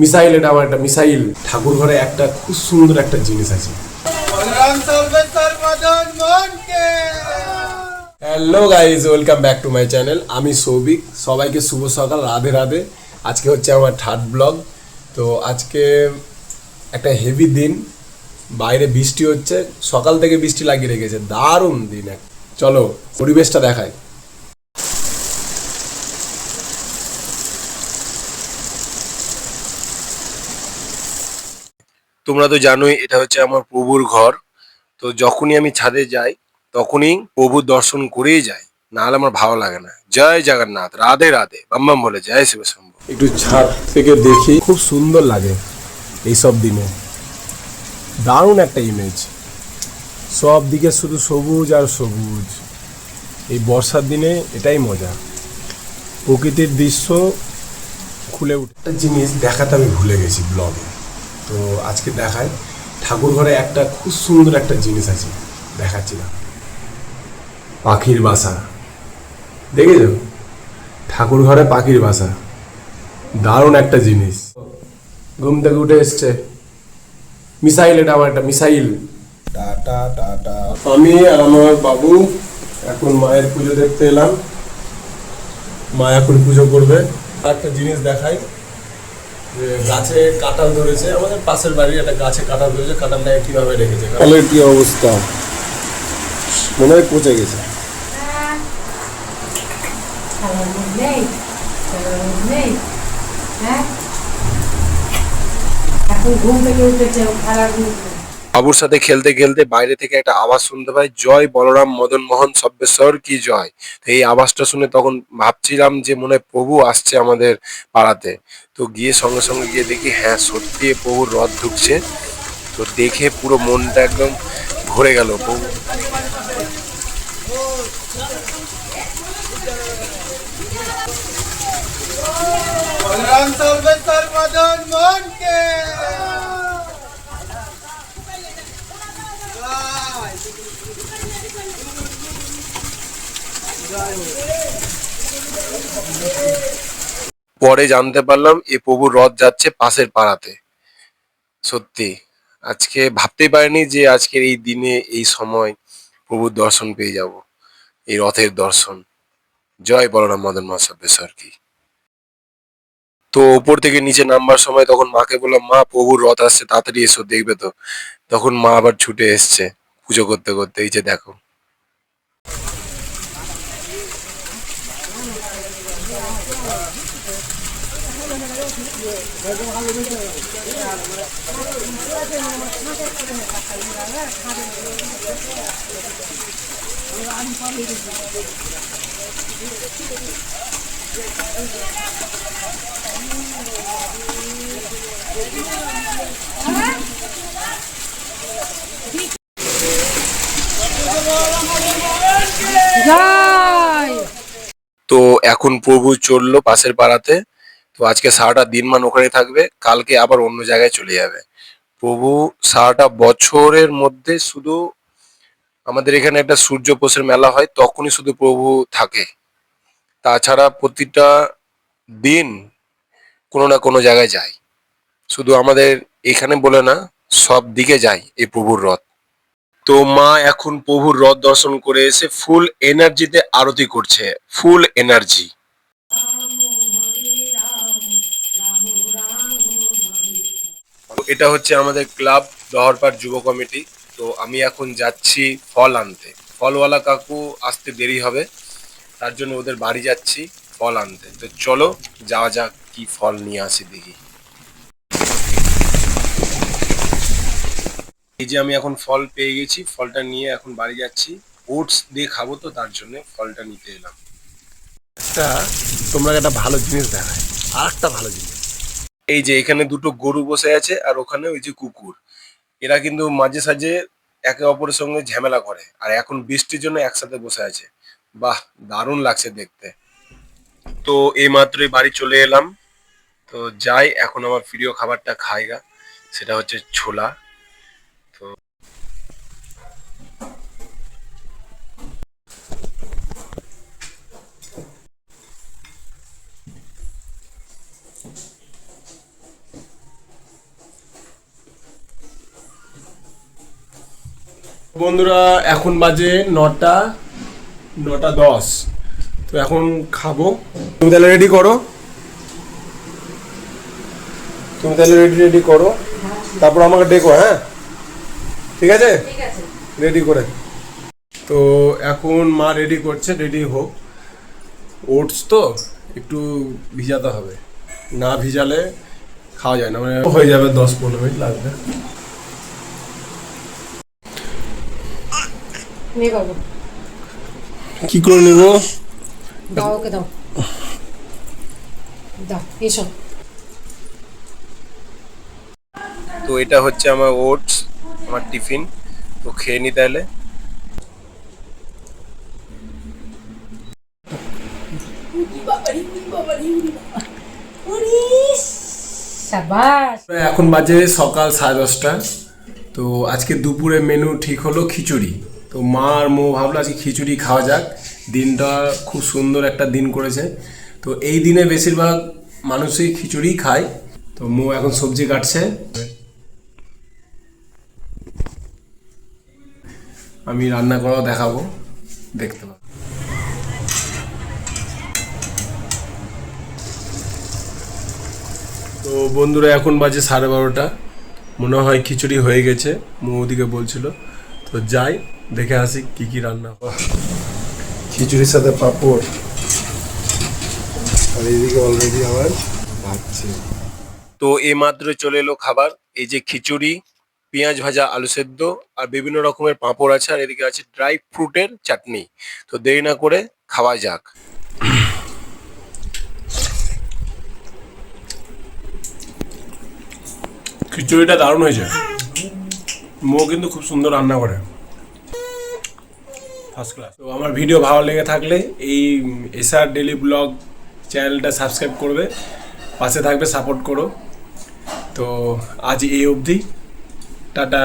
Missile, এটা আমার একটা মিসাইল। ঠাকুর ঘরে একটা খুব সুন্দর একটা জিনিস আছে। Hello guys, welcome back to my channel. আমি সৌভিক। সবাইকে শুভ সকাল, রাধে রাধে। আজকে হচ্ছে আমার থার্ড ব্লগ। তো আজকে একটা হেভি দিন, বাইরে বৃষ্টি হচ্ছে, সকাল থেকে বৃষ্টি লাগিয়ে রেখেছে, দারুণ দিন। চলো পরিবেশটা দেখাই। তোমরা তো জানোই এটা হচ্ছে আমার প্রভুর ঘর। তো যখনই আমি ছাদে যাই তখনই প্রভুর দর্শন করেই যাই, নাহলে আমার ভালো লাগে না। জয় জগন্নাথ, রাধে রাধে, বাম বাম বলে জয় শিব শম্ভু। একটু ছাদ থেকে দেখি, খুব সুন্দর লাগে এইসব দিনে। দারুণ একটা ইমেজ, সব দিকে শুধু সবুজ আর সবুজ। এই বর্ষার দিনে এটাই মজা, প্রকৃতির দৃশ্য খুলে উঠে। একটা জিনিস দেখাতে আমি ভুলে গেছি ব্লগে, তো আজকে দেখাই। ঠাকুর ঘরে একটা খুব সুন্দর একটা জিনিস আছে, দেখাচ্ছি না। পাখির বাসা দেখেছ? ঠাকুর ঘরে পাখির বাসা, দারুণ একটা জিনিস। ঘুম থেকে উঠে এসছে, মিসাইল, এটা আমার একটা মিসাইল। Tata tata. আমি আর আমার বাবু এখন মায়ের পুজো দেখতে এলাম। মা এখন পুজো করবে। একটা জিনিস দেখাই, যে গাছে কাঁঠাল ধরেছে, আমাদের পাশের বাড়ির একটা গাছে কাঁঠাল ধরেছে। কাঁঠালটাকে কিভাবে রেখেছে, কাঁঠালের কি অবস্থা, মনে হয় পচে গেছে। বাবুর সাথে খেলতে খেলতে বাইরে থেকে একটা আওয়াজ শুনতে পাই, জয় বলরাম মদন মোহন সব্বেশ্বর কি জয়। তো এই আওয়াজটা শুনে তখন ভাবছিলাম যে মনে হয় প্রভু আসছে আমাদের পাড়াতে। তো গিয়ে সঙ্গে সঙ্গে গিয়ে দেখি, হ্যাঁ সত্যি প্রভুর রথ ঢুকছে। তো দেখে পুরো মনটা একদম ভরে গেল। প্রভু পরে জানতে পারলাম এ প্রভুর রথ যাচ্ছে পাশের পাড়াতে। সত্যি আজকে ভাবতেই পারিনি যে আজকের এই দিনে এই সময় প্রভুর দর্শন পেয়ে যাব, এই রথের দর্শন। জয় বলরাম মদন মোহন সব্বেশ্বর কি। তো ওপর থেকে নিচে নামবার সময় তখন মাকে বললাম, মা প্রভুর রথ আসছে, তাড়াতাড়ি এসো দেখবে তো। তখন মা আবার ছুটে এসছে পুজো করতে করতে। এই যে দেখো, তো এখন প্রভু চললো পাশের পাড়াতে। তো আজকে সারাটা দিনমান ওখানে থাকবে, কালকে আবার অন্য জায়গায় চলে যাবে। প্রভু সারাটা বছরের মধ্যে শুধু আমাদের এখানে একটা সূর্যপোষের মেলা হয়, তখনই শুধু প্রভু থাকে। তাছাড়া প্রতিটা দিন কোনো না কোনো জায়গায় যায়। শুধু আমাদের এখানে বলে না, সব দিকে যায় এই প্রভুর রথ। তো মা এখন প্রভুর রথ দর্শন করে এসে ফুল এনার্জিতে আরতি করছে, ফুল এনার্জি। এটা হচ্ছে আমাদের ক্লাব দহরপাড় যুব কমিটি। তো আমি এখন যাচ্ছি ফল আনতে। ফলওয়ালা কাকু আসতে দেরি হবে, তার জন্য ওদের বাড়ি যাচ্ছি ফল আনতে। তো চলো যাওয়া যাক, কি ফল নিয়ে আসি দেখি। এই যে আমি এখন ফল পেয়ে গেছি, ফলটা নিয়ে এখন বাড়ি যাচ্ছি। ওটস দিয়ে খাবো, তো তার জন্য ফলটা নিতে এলাম। একটা তোমরা একটা ভালো জিনিস দেখায়, আর একটা ভালো জিনিস, এই যে এখানে দুটো গরু বসে আছে, আর ওখানে ওই যে কুকুর। এরা কিন্তু মাঝে সাঝে একে অপরের সঙ্গে ঝামেলা করে, আর এখন বৃষ্টির জন্য একসাথে বসে আছে। বাহ, দারুণ লাগছে দেখতে। তো এই মাত্রই বাড়ি চলে এলাম। তো যাই এখন আমার প্রিয় খাবারটা খাইগা, সেটা হচ্ছে ছোলা। তো বন্ধুরা এখন বাজে 9টা 10। তো এখন খাবো। তুমি তাহলে রেডি করো, রেডি করো, তারপর আমাকে ডেকো। হ্যাঁ ঠিক আছে, রেডি করে। তো এখন মা রেডি করছে, রেডি হোক। ওটস তো একটু ভিজাতে হবে, না ভিজালে খাওয়া যায় না, মানে হয়ে যাবে 10-15 মিনিট লাগবে। কি করে নেবো? দাও ওকে দাও, দাও এসো। তো এটা হচ্ছে আমার ওটস, আমার টিফিন। তো খেয়ে নি তাহলে। সাবাস। এখন বাজে সকাল 10:30। তো আজকে দুপুরে মেনু ঠিক হলো খিচুড়ি। তো মা আর মো ভাবলো আজকে খিচুড়ি খাওয়া যাক, দিনটা খুব সুন্দর একটা দিন করেছে। তো এই দিনে বেশিরভাগ মানুষই খিচুড়ি খায়। তো মো এখন সবজি কাটছে, আমি রান্না করাও দেখাবো, দেখতে পাবো। তো বন্ধুরা এখন বাজে 12:30। মনে হয় খিচুড়ি হয়ে গেছে, মো ওদিকে বলছিল। তো যাই দেখে আসি কি কি রান্না। খিচুড়ির সাথে পাঁপড়, আর এইদিকে অলরেডি আমার ভাজছে। তো এইমাত্র চলে এলো খাবার, এই যে খিচুড়ি, পেঁয়াজ ভাজা, আলু সেদ্ধ, আর বিভিন্ন রকমের পাঁপড় আছে, আর এদিকে আছে ড্রাই ফ্রুটের চাটনি। তো দেরি না করে খাওয়া যাক। খিচুড়িটা দারুণ হয়েছে, মো কিন্তু খুব সুন্দর রান্না করে, ফার্স্ট ক্লাস। তো আমার ভিডিও ভালো লেগে থাকলে এই এসআর ডেলি ব্লগ চ্যানেলটা সাবস্ক্রাইব করবে, পাশে থাকবে, সাপোর্ট করো। তো আজ এই অবধি, টাটা।